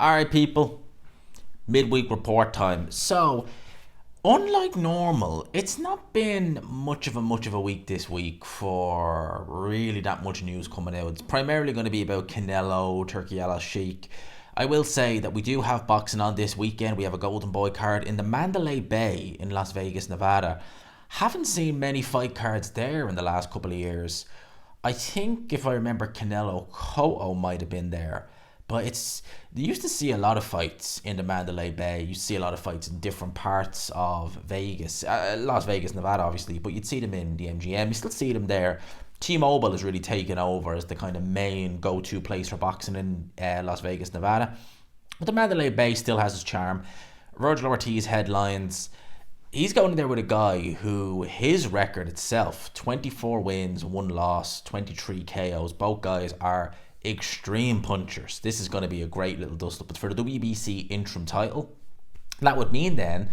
Alright, people, midweek report time. So, unlike normal, it's not been much of a week this week for really that much news coming out. It's primarily going to be about Canelo, Turki, Alalshikh. I will say that we do have boxing on this weekend. We have a Golden Boy card in the Mandalay Bay in Las Vegas, Nevada. Haven't seen many fight cards there in the last couple of years. I think, if I remember, Canelo Cotto might have been there. But you used to see a lot of fights in the Mandalay Bay. You see a lot of fights in different parts of Vegas, Las Vegas, Nevada, obviously. But you'd see them in the MGM. You still see them there. T-Mobile has really taken over as the kind of main go-to place for boxing in Las Vegas, Nevada. But the Mandalay Bay still has its charm. Virgil Ortiz headlines. He's going in there with a guy who, his record itself, 24 wins, 1 loss, 23 KOs. Both guys are extreme punchers. This is going to be a great little dust up. But for the WBC interim title, that would mean then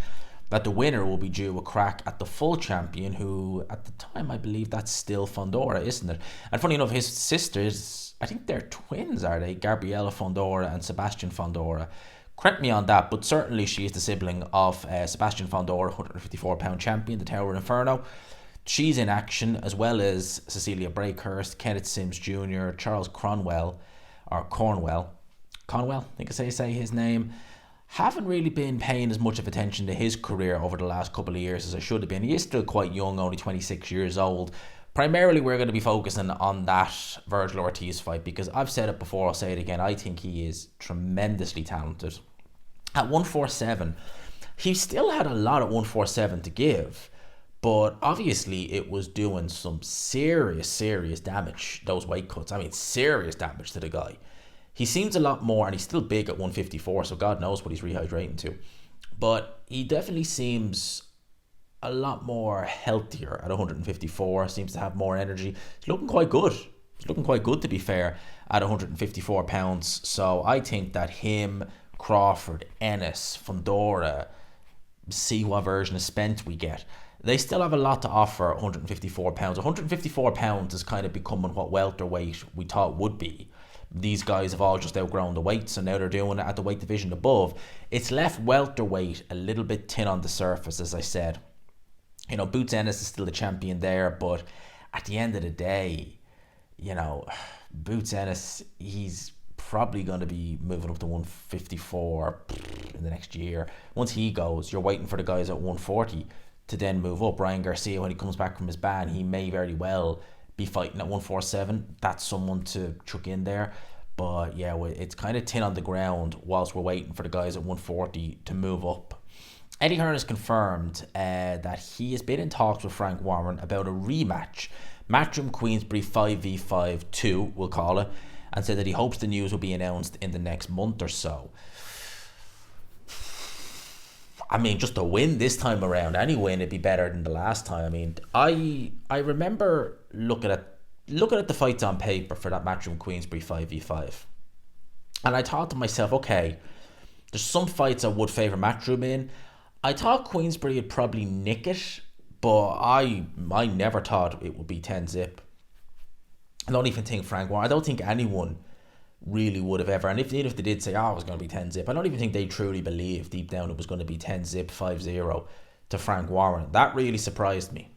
that the winner will be due a crack at the full champion, who at the time, I believe that's still Fondora, isn't it? And funny enough, his sisters, I think they're twins, are they? Gabriela Fondora and Sebastian Fondora. Correct me on that, but certainly she is the sibling of Sebastian Fondora, 154-pound champion, the Tower Inferno. She's in action, as well as Cecilia Brakehurst, Kenneth Sims Jr., Charles Cornwell, I think I say his name. Haven't really been paying as much of attention to his career over the last couple of years as I should have been. He is still quite young, only 26 years old. Primarily, we're going to be focusing on that Virgil Ortiz fight because I've said it before, I'll say it again. I think he is tremendously talented. At 147, he still had a lot at 147 to give. But obviously it was doing some serious damage, those weight cuts. I mean, serious damage to the guy. He seems a lot more, and he's still big at 154, so God knows what he's rehydrating to. But he definitely seems a lot more healthier at 154, seems to have more energy. He's looking quite good. He's looking quite good, to be fair, at 154 pounds. So I think that him, Crawford, Ennis, Fondora, see what version of Spence we get. They still have a lot to offer at 154 pounds. 154 pounds is kind of becoming what welterweight we thought would be. These guys have all just outgrown the weight, so now they're doing it at the weight division above. It's left welterweight a little bit thin on the surface, as I said. You know, Boots Ennis is still the champion there, but at the end of the day, you know, Boots Ennis, he's probably going to be moving up to 154 in the next year. Once he goes, you're waiting for the guys at 140 to then move up. Ryan Garcia, when he comes back from his ban, he may very well be fighting at 147. That's someone to chuck in there. But yeah, it's kind of thin on the ground whilst we're waiting for the guys at 140 to move up. Eddie Hearn has confirmed that he has been in talks with Frank Warren about a rematch. Matchroom Queensberry 5v5 2, we'll call it, and said that he hopes the news will be announced in the next month or so. I mean, just a win this time around, any win, it'd be better than the last time. I mean, I remember looking at the fights on paper for that Matchroom Queensberry 5v5. And I thought to myself, okay, there's some fights I would favour Matchroom in. I thought Queensberry would probably nick it, but I never thought it would be 10-zip. I don't even think Frank Warren, I don't think anyone really would have ever, and even if they did say, it was going to be 10-zip, I don't even think they truly believed deep down it was going to be 10-zip 5-0 to Frank Warren. That really surprised me.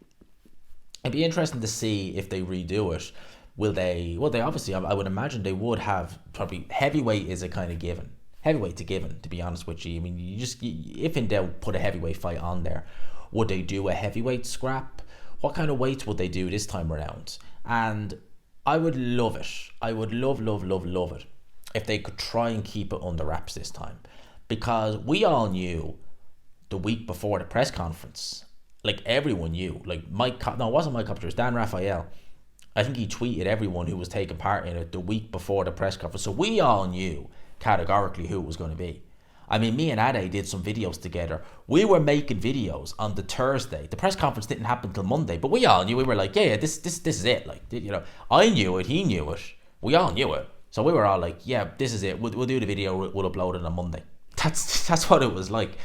It'd be interesting to see if they redo it. Will they? Well, they obviously, I would imagine they would have probably, heavyweight is a kind of given. Heavyweight to given, to be honest with you. I mean, if in doubt, put a heavyweight fight on there. Would they do a heavyweight scrap? What kind of weights would they do this time around? And I would love it. I would love it if they could try and keep it under wraps this time. Because we all knew the week before the press conference, like everyone knew, like it wasn't Mike Copter, it was Dan Raphael. I think he tweeted everyone who was taking part in it the week before the press conference. So we all knew categorically who it was going to be. I mean, me and Ade did some videos together. We were making videos on the Thursday. The press conference didn't happen till Monday, but we all knew. We were like, yeah, this is it. Like, you know, I knew it, he knew it, we all knew it. So we were all like, yeah, this is it. We'll do the video. We'll upload it on Monday. That's what it was like.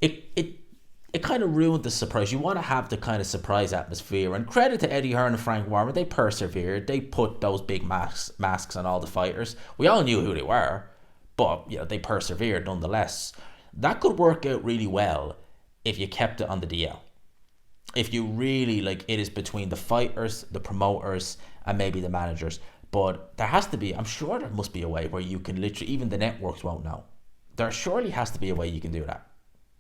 It kind of ruined the surprise. You want to have the kind of surprise atmosphere. And credit to Eddie Hearn and Frank Warren, they persevered. They put those big masks on all the fighters. We all knew who they were. But, they persevered nonetheless. That could work out really well if you kept it on the DL. If you really, it is between the fighters, the promoters, and maybe the managers. But there has to be, I'm sure there must be a way where you can literally, even the networks won't know. There surely has to be a way you can do that.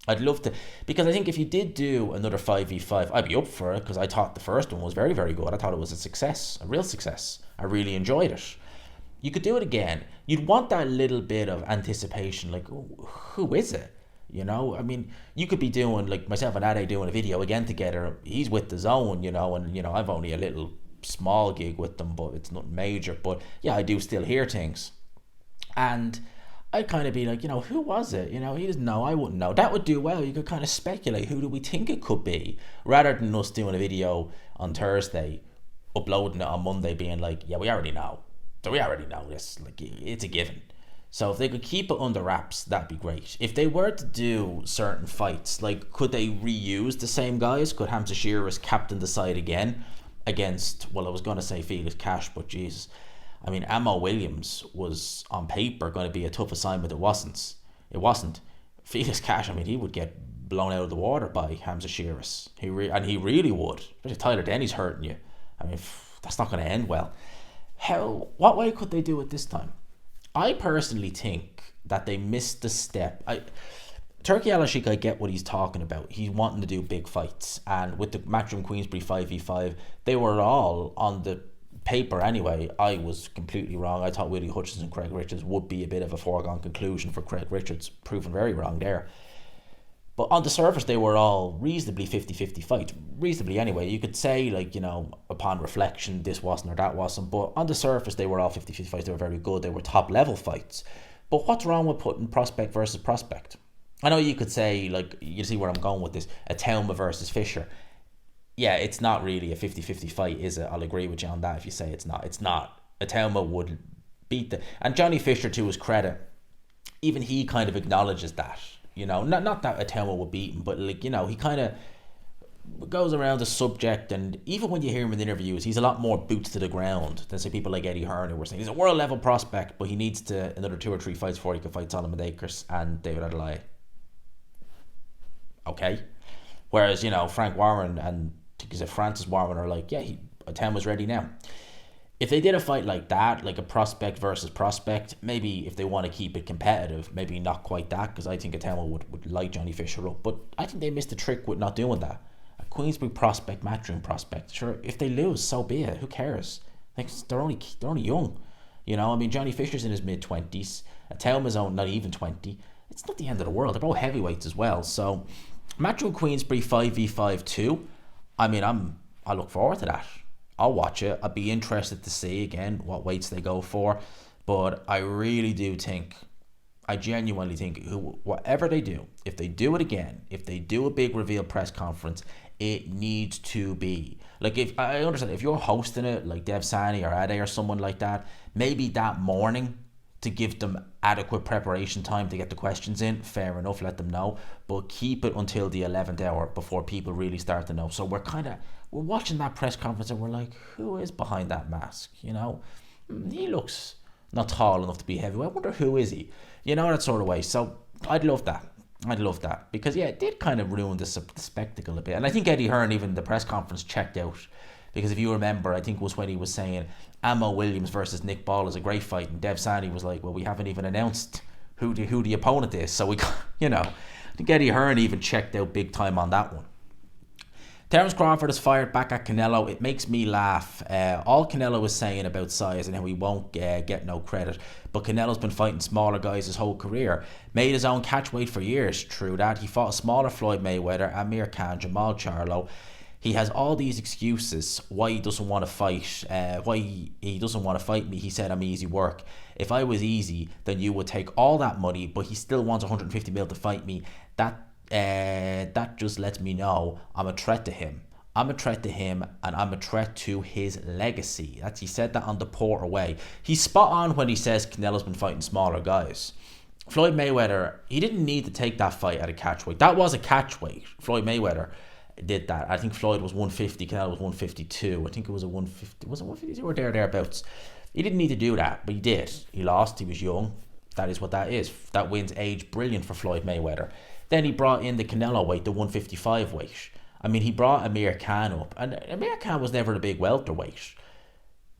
I'd love to, because I think if you did do another 5v5, I'd be up for it, because I thought the first one was very, very good. I thought it was a success, a real success. I really enjoyed it. You could do it again. You'd want that little bit of anticipation, who is it? You could be doing, myself and Ade doing a video again together. He's with the Zone, and, I've only a little small gig with them, but it's not major. But yeah, I do still hear things. And I'd kind of be like, who was it? He doesn't know, I wouldn't know. That would do well. You could kind of speculate, who do we think it could be? Rather than us doing a video on Thursday, uploading it on Monday, being like, yeah, we already know. So we already know this. It's a given. So if they could keep it under wraps, that'd be great. If they were to do certain fights, could they reuse the same guys? Could Hamza Shearer's captain the side again against, I was going to say Felix Cash, but Jesus. Ammo Williams was on paper going to be a tough assignment. It wasn't. Felix Cash, he would get blown out of the water by Hamza Shearer's. He really would. Especially Tyler Denny's hurting you. That's not going to end well. What way could they do it this time? I personally think that they missed the step. Turki Alalshikh, I get what he's talking about. He's wanting to do big fights. And with the Matchroom Queensberry 5v5, they were all on the paper anyway. I was completely wrong. I thought Willie Hutchinson and Craig Richards would be a bit of a foregone conclusion for Craig Richards. Proven very wrong there. But on the surface, they were all reasonably 50-50 fights. Reasonably anyway. You could say, upon reflection, this wasn't or that wasn't. But on the surface, they were all 50-50 fights. They were very good. They were top-level fights. But what's wrong with putting prospect versus prospect? I know you could say, you see where I'm going with this, a Telma versus Fisher. Yeah, it's not really a 50-50 fight, is it? I'll agree with you on that if you say it's not. It's not. A Telma would beat the... And Johnny Fisher, to his credit, even he kind of acknowledges that. Not that a Telma would beat him, but he kind of goes around the subject, and even when you hear him in interviews, he's a lot more boots to the ground than say people like Eddie Hearn, who were saying he's a world level prospect, but he needs to another 2 or 3 fights before he can fight Solomon Akers and David Adeleye. Okay, whereas Frank Warren and I think he's Francis Warren are Telma's ready now. If they did a fight like that, like a prospect versus prospect, maybe if they want to keep it competitive, maybe not quite that, because I think Telma would light Johnny Fisher up. But I think they missed the trick with not doing that. A Queensberry prospect, Matchroom prospect. Sure, if they lose, so be it. Who cares? They're only young. Johnny Fisher's in his mid-20s. Telma's not even 20. It's not the end of the world. They're both heavyweights as well. So, Matchroom Queensberry 5v5 2. I look forward to that. I'll watch it. I'd be interested to see again what weights they go for, but I really do think, I genuinely think, whatever they do, if they do it again, if they do a big reveal press conference, it needs to be if I understand if you're hosting it like Dev Sani or Ade or someone like that, maybe that morning to give them adequate preparation time to get the questions in. Fair enough, let them know, but keep it until the 11th hour before people really start to know. So we're watching that press conference and we're like, who is behind that mask? He looks not tall enough to be heavyweight. I wonder who is he? That sort of way. So I'd love that because it did kind of ruin the spectacle a bit. And I think Eddie Hearn, even the press conference, checked out, because if you remember, I think it was when he was saying Ammo Williams versus Nick Ball is a great fight, and Dev Sani was like, well, we haven't even announced who the opponent is, so we I think Eddie Hearn even checked out big time on that one. Terence Crawford is fired back at Canelo. It makes me laugh. All Canelo was saying about size and how he won't get no credit. But Canelo's been fighting smaller guys his whole career. Made his own catchweight for years. True that. He fought a smaller Floyd Mayweather, Amir Khan, Jamal Charlo. He has all these excuses why he doesn't want to fight. Why he doesn't want to fight me. He said I'm easy work. If I was easy, then you would take all that money. But he still wants 150 mil to fight me. That just lets me know I'm a threat to him. I'm a threat to him, and I'm a threat to his legacy. He said that on the Porter way. He's spot on when he says Canelo's been fighting smaller guys. Floyd Mayweather, he didn't need to take that fight at a catchweight. That was a catchweight. Floyd Mayweather did that. I think Floyd was 150, Canelo was 152. I think it was a 150. Was it 152 or thereabouts? He didn't need to do that, but he did. He lost. He was young. That is what that is. That wins age brilliant for Floyd Mayweather. Then he brought in the Canelo weight, the 155 weight. I mean, he brought Amir Khan up, and Amir Khan was never a big welterweight,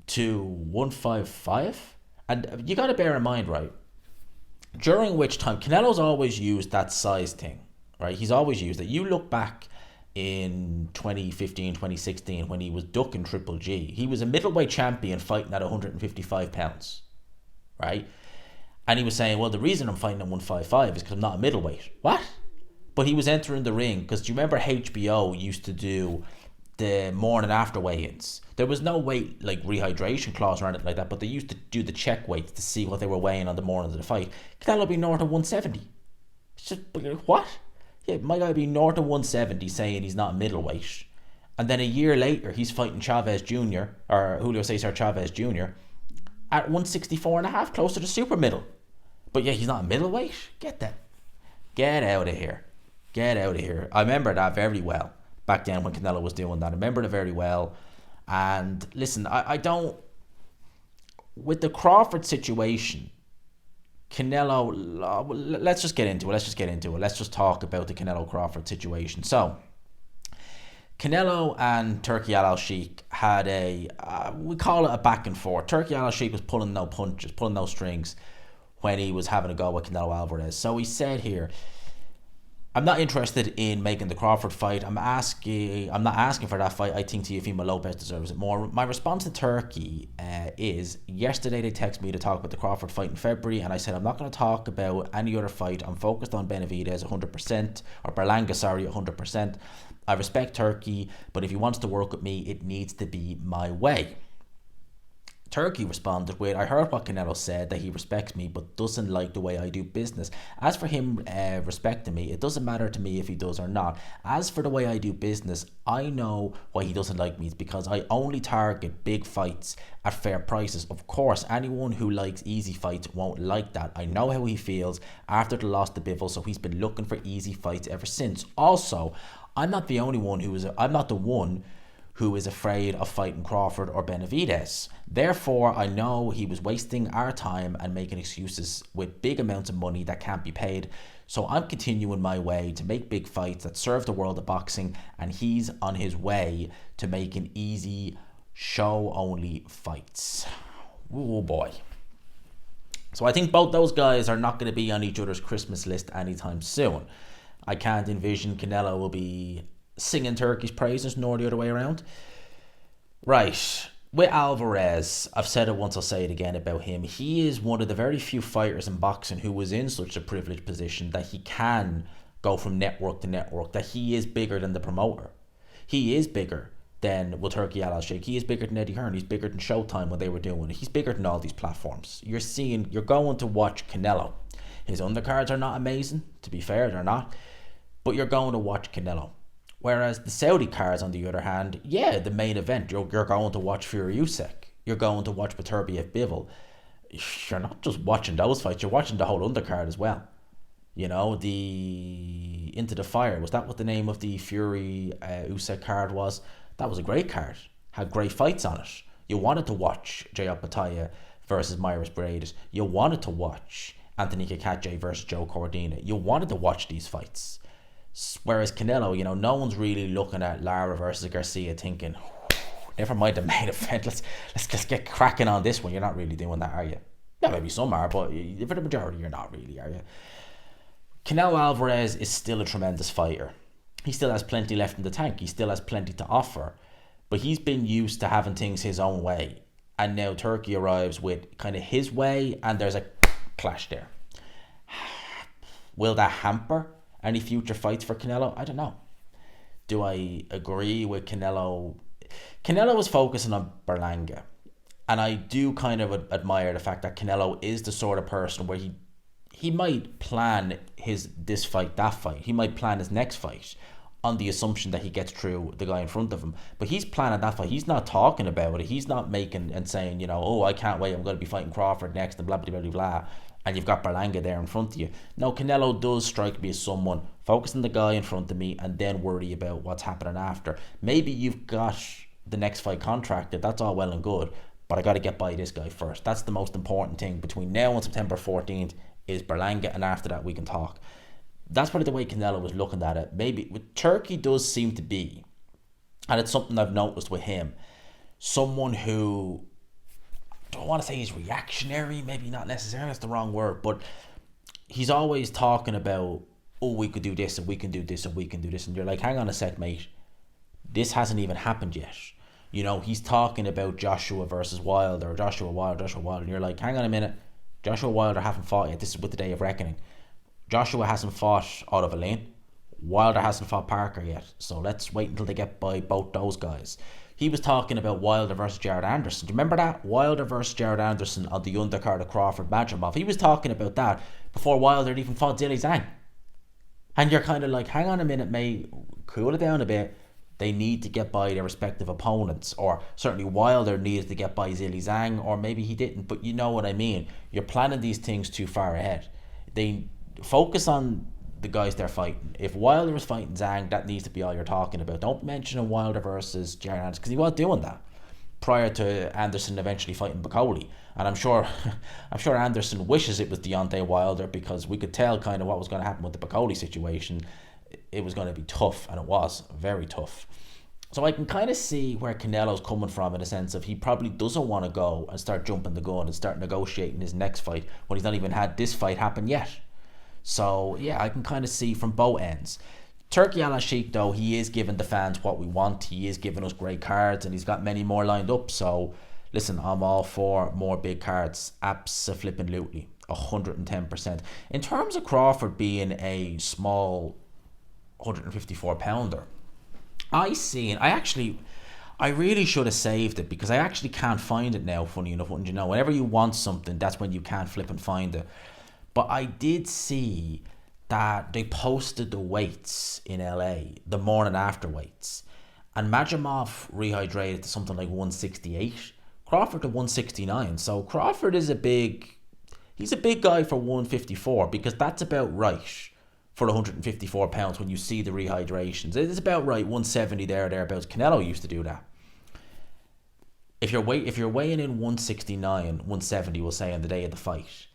to 155. And you got to bear in mind, right, during which time Canelo's always used that size thing, right? He's always used it. You look back in 2015, 2016, when he was ducking Triple G, he was a middleweight champion fighting at 155 pounds, right? And he was saying, well, the reason I'm fighting at 155 is because I'm not a middleweight. What? But he was entering the ring because, do you remember HBO used to do the morning after weigh-ins? There was no weight like rehydration clause or anything like that, but they used to do the check weights to see what they were weighing on the morning of the fight. Canelo be north of 170. It's just, what? Yeah, my guy be north of 170 saying he's not a middleweight. And then a year later, he's fighting Chavez Jr., or Julio Cesar Chavez Jr., at 164 and a half, close to the super middle. But yeah, he's not a middleweight? Get out of here. Get out of here. I remember that very well back then when Canelo was doing that. I remember it very well. And listen, I don't... With the Crawford situation, Canelo... Let's just get into it. Let's just talk about the Canelo-Crawford situation. So, Canelo and Turki Alalshikh had we call it a back and forth. Turki Alalshikh was pulling no punches, pulling no strings when he was having a go with Canelo Alvarez. So he said here, I'm not interested in making the Crawford fight. I'm not asking for that fight. I think Teofimo Lopez deserves it more. My response to Turki is, yesterday they texted me to talk about the Crawford fight in February, and I said I'm not going to talk about any other fight. I'm focused on Benavidez 100%, or Berlanga, sorry, 100%. I respect Turki, but if he wants to work with me, it needs to be my way. Turki responded with, I heard what Canelo said, that he respects me but doesn't like the way I do business. As for him respecting me, it doesn't matter to me if he does or not. As for the way I do business, I know why he doesn't like me. It's because I only target big fights at fair prices. Of course, anyone who likes easy fights won't like that. I know how he feels after the loss to Bivol, so he's been looking for easy fights ever since. Also, I'm not the one who is afraid of fighting Crawford or Benavidez. Therefore, I know he was wasting our time and making excuses with big amounts of money that can't be paid. So I'm continuing my way to make big fights that serve the world of boxing, and he's on his way to making easy, show-only fights. Oh boy. So I think both those guys are not going to be on each other's Christmas list anytime soon. I can't envision Canelo will be singing Turkish praises, nor the other way around. Right, with Alvarez, I've said it once, I'll say it again about him. He is one of the very few fighters in boxing who was in such a privileged position that he can go from network to network, that he is bigger than the promoter. He is bigger than Turki Alalshikh. He is bigger than Eddie Hearn. He's bigger than Showtime when they were doing it. He's bigger than all these platforms. You're going to watch Canelo. His undercards are not amazing, to be fair, they're not. But you're going to watch Canelo. Whereas the Saudi cards, on the other hand, yeah, the main event, you're going to watch Fury Usyk. You're going to watch Beterbiev Bivol. You're not just watching those fights, you're watching the whole undercard as well. You know, the Into the Fire, was that what the name of the Fury Usyk card was? That was a great card. Had great fights on it. You wanted to watch Jayot Pataya versus Myris Brades. You wanted to watch Anthony Kakache versus Joe Cordina. You wanted to watch these fights. Whereas Canelo, you know, no one's really looking at Lara versus Garcia thinking, never mind the main event, let's get cracking on this one. You're not really doing that, are you? Yeah, maybe some are, but for the majority, you're not really, are you? Canelo Alvarez is still a tremendous fighter. He still has plenty left in the tank. He still has plenty to offer. But he's been used to having things his own way. And now Turki arrives with kind of his way, and there's a clash there. Will that hamper any future fights for Canelo? I don't know. Do I agree with Canelo? Canelo was focusing on Berlanga. And I do kind of admire the fact that Canelo is the sort of person where he might plan this fight, that fight. He might plan his next fight on the assumption that he gets through the guy in front of him. But he's planning that fight. He's not talking about it. He's not making and saying, you know, oh, I can't wait, I'm going to be fighting Crawford next and blah, blah, blah, blah. And you've got Berlanga there in front of you. No, Canelo does strike me as someone focus on the guy in front of me and then worry about what's happening after. Maybe you've got the next fight contracted, that's all well and good, but but I got to get by this guy first. That's the most important thing between now and September 14th is Berlanga, and after that we can talk. That's probably the way Canelo was looking at it. Maybe with Turkey does seem to be, and it's something I've noticed with him, someone who, I don't want to say he's reactionary, maybe not necessarily, that's the wrong word, but he's always talking about, oh, we could do this and we can do this and we can do this, and you're like, hang on a sec, mate, this hasn't even happened yet. You know, he's talking about Joshua versus Wilder, or Joshua Wilder, and you're like, hang on a minute, Joshua Wilder haven't fought yet. This is with the day of reckoning. Joshua hasn't fought Otto Verlaine. Wilder hasn't fought Parker yet. So let's wait until they get by both those guys. He was talking about Wilder versus Jared Anderson. Do you remember that? Wilder versus Jared Anderson on the undercard of Crawford Matchroom. He was talking about that before Wilder had even fought Zhang. And you're kind of like, hang on a minute, mate, cool it down a bit. They need to get by their respective opponents, or certainly Wilder needed to get by Zhang, or maybe he didn't, but you know what I mean. You're planning these things too far ahead. They focus on the guys they're fighting. If Wilder is fighting Zhang, that needs to be all you're talking about. Don't mention Wilder versus Jared Anderson, because he was doing that prior to Anderson eventually fighting Bakole. And I'm sure Anderson wishes it was Deontay Wilder, because we could tell kind of what was going to happen with the Bakole situation. It was going to be tough, and it was very tough. So I can kind of see where Canelo's coming from, in a sense of he probably doesn't want to go and start jumping the gun and start negotiating his next fight when he's not even had this fight happen yet. So yeah, I can kind of see from both ends. Turki Alalshikh, though, he is giving the fans what we want. He is giving us great cards, and he's got many more lined up. So listen, I'm all for more big cards. Abso-flippin-lutely. 110%. In terms of Crawford being a small 154 pounder, I really should have saved it, because I actually can't find it now, funny enough. Wouldn't you know, whenever you want something, that's when you can't flip and find it. But I did see that they posted the weights in LA, the morning after weights, and Majamov rehydrated to something like 168, Crawford to 169. So Crawford is he's a big guy for 154, because that's about right for 154 pounds when you see the rehydrations. It's about right, 170 thereabouts. Canelo used to do that. If you're weighing in 169, 170, we'll say, on the day of the fight,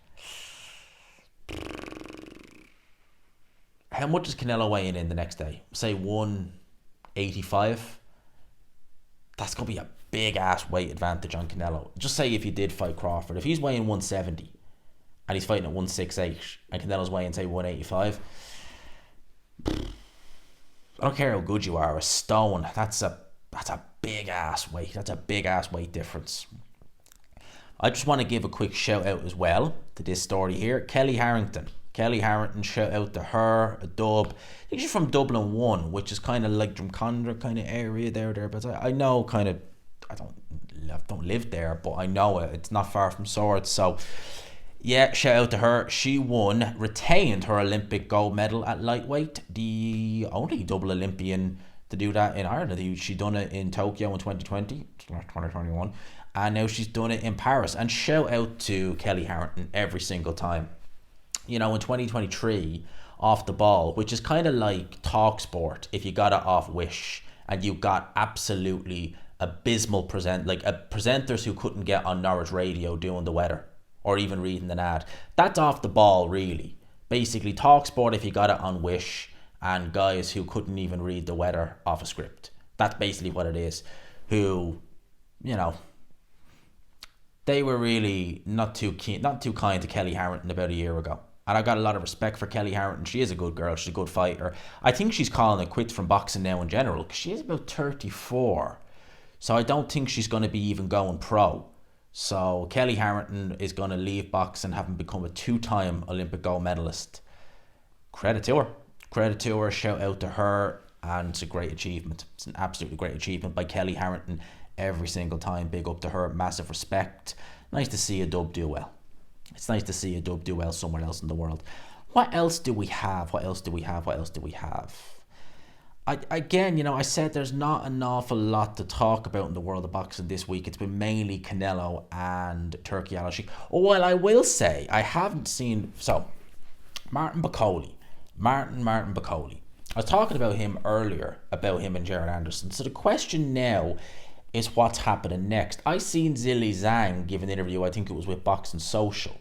how much is Canelo weighing in the next day? Say 185. That's going to be a big ass weight advantage on Canelo. Just say if he did fight Crawford, if he's weighing 170 and he's fighting at 168 and Canelo's weighing, say, 185, I don't care how good you are, a stone, that's a big ass weight. That's a big ass weight difference. I just want to give a quick shout out as well to this story here. Kellie Harrington, shout out to her, a dub. I think she's from Dublin 1, which is kind of like Drumcondra kind of area there. But I know kind of, I don't live there, but I know it. It's not far from Swords. So yeah, shout out to her. She retained her Olympic gold medal at lightweight, the only double Olympian to do that in Ireland. She done it in Tokyo in 2020, 2021, and now she's done it in Paris. And shout out to Kellie Harrington every single time. You know, in 2023, off the ball, which is kind of like Talk Sport if you got it off Wish and you got absolutely abysmal presenters who couldn't get on Norwich Radio doing the weather or even reading an ad. That's off the ball, really. Basically, Talk Sport if you got it on Wish, and guys who couldn't even read the weather off a script. That's basically what it is. Who, you know, they were really not too kind to Kellie Harrington about a year ago. And I've got a lot of respect for Kellie Harrington. She is a good girl. She's a good fighter. I think she's calling it quits from boxing now in general, because she is about 34. So I don't think she's going to be even going pro. So Kellie Harrington is going to leave boxing, having become a 2-time Olympic gold medalist. Credit to her. Shout out to her. And it's a great achievement. It's an absolutely great achievement by Kellie Harrington every single time. Big up to her. Massive respect. Nice to see a dub do well. It's nice to see a dub do well somewhere else in the world. What else do we have? Again, you know, I said there's not an awful lot to talk about in the world of boxing this week. It's been mainly Canelo and Turki Alalshikh. Oh, well, I will say, I haven't seen... So, Martin Bakole. I was talking about him earlier, about him and Jared Anderson. So the question now is what's happening next. I seen Zhang give an interview, I think it was with Boxing Social.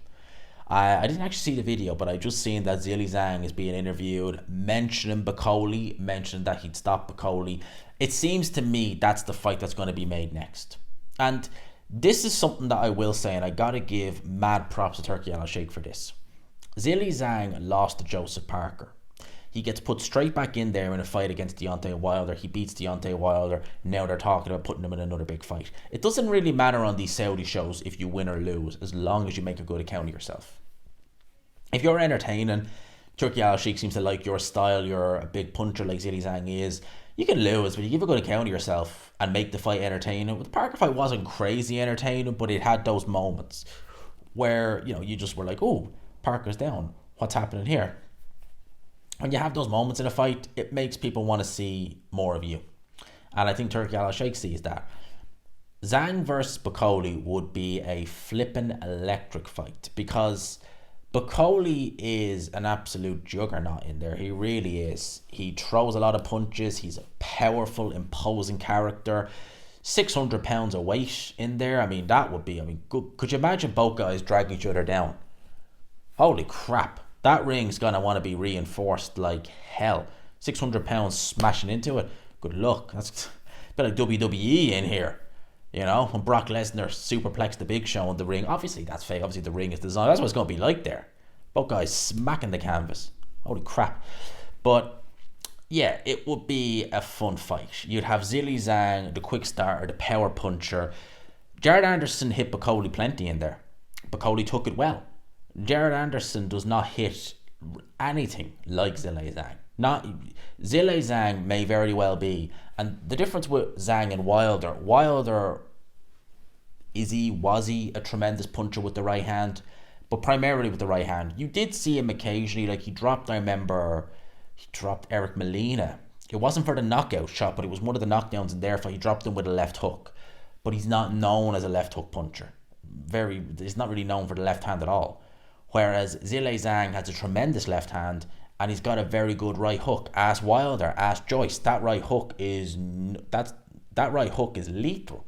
I didn't actually see the video, but I just seen that Zhang is being interviewed, mentioning Bakole, mentioning that he'd stop Bakole. It seems to me that's the fight that's going to be made next. And this is something that I will say, and I got to give mad props to Turki Alalshikh for this. Zhang lost to Joseph Parker. He gets put straight back in there in a fight against Deontay Wilder. He beats Deontay Wilder. Now they're talking about putting him in another big fight. It doesn't really matter on these Saudi shows if you win or lose, as long as you make a good account of yourself. If you're entertaining, Turki Alalshikh seems to like your style, you're a big puncher like Zhang is, you can lose, but you give a good account of yourself and make the fight entertaining. The Parker fight wasn't crazy entertaining, but it had those moments where, you just were like, oh, Parker's down. What's happening here? When you have those moments in a fight, it makes people want to see more of you. And I think Turki Alalshikh sees that. Zhang versus Bakole would be a flippin' electric fight, because Bakole is an absolute juggernaut in there. He really is. He throws a lot of punches. He's a powerful, imposing character. 600 pounds of weight in there. That would be, good. Could you imagine both guys dragging each other down? Holy crap. That ring's going to want to be reinforced like hell. 600 pounds smashing into it. Good luck. That's a bit like WWE in here. When Brock Lesnar superplexed the Big Show in the ring. Obviously, that's fake. Obviously, the ring is designed. That's what it's going to be like there. Both guys smacking the canvas. Holy crap. But, yeah, it would be a fun fight. You'd have Zhang, the quick starter, the power puncher. Jared Anderson hit Bakole plenty in there. Bakole took it well. Jared Anderson does not hit anything like Zhang. Zhang may very well be, and the difference with Zhang and Wilder was he a tremendous puncher with the right hand, but primarily with the right hand. You did see him occasionally, like he dropped Eric Molina. It wasn't for the knockout shot, but it was one of the knockdowns in there, for he dropped him with a left hook, but he's not known as a left hook puncher. He's not really known for the left hand at all. Whereas Zhang has a tremendous left hand, and he's got a very good right hook. Ask Wilder, ask Joyce. That right hook is lethal.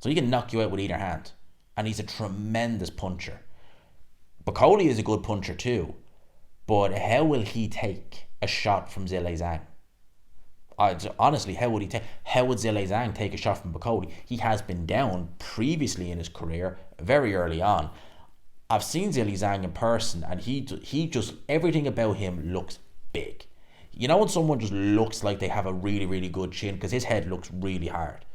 So he can knock you out with either hand, and he's a tremendous puncher. Bakole is a good puncher too, but how will he take a shot from Zhang? Honestly, how would Zhang take a shot from Bakole? He has been down previously in his career, very early on. I've seen Zhang in person, and he just, everything about him looks big. When someone just looks like they have a really, really good chin, because his head looks really hard.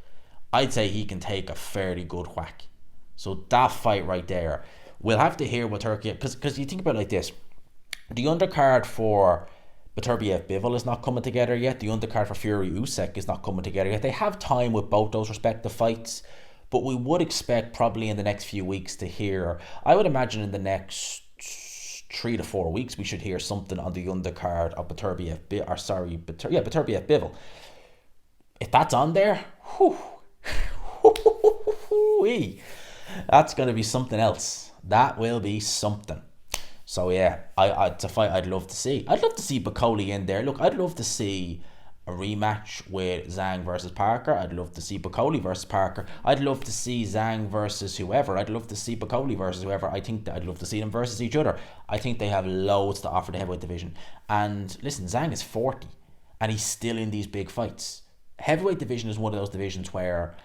I'd say he can take a fairly good whack. So that fight right there, we'll have to hear what Turkey, because you think about it like this. The undercard for Beterbiev Bivol is not coming together yet. The undercard for Fury Usyk is not coming together yet. They have time with both those respective fights. But we would expect probably in the next few weeks to hear, I would imagine in the next 3 to 4 weeks, we should hear something on the undercard of Beterbiev Bivol. If that's on there, that's going to be something else. That will be something. So yeah, it's a fight I'd love to see. I'd love to see Bakole in there. Look, I'd love to see a rematch with Zhang versus Parker. I'd love to see Bakole versus Parker. I'd love to see Zhang versus whoever. I'd love to see Bakole versus whoever. I'd love to see them versus each other. I think they have loads to offer the heavyweight division. And listen, Zhang is 40 and he's still in these big fights. Heavyweight division is one of those divisions where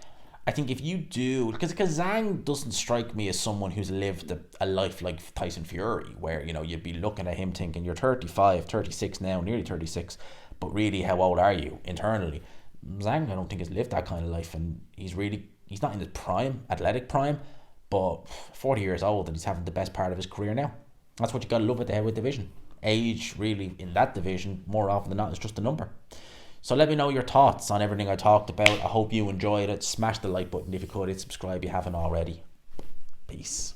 I think if you do, because Zhang doesn't strike me as someone who's lived a life like Tyson Fury, where you'd be looking at him thinking you're 35, 36 now, nearly 36. But really, how old are you internally? Zhang, I don't think, has lived that kind of life, and he's not in his prime, athletic prime, but 40 years old, and he's having the best part of his career now. That's what you got to love with the heavyweight division. Age, really, in that division, more often than not, is just a number. So let me know your thoughts on everything I talked about. I hope you enjoyed it. Smash the like button if you could. Hit subscribe if you haven't already. Peace.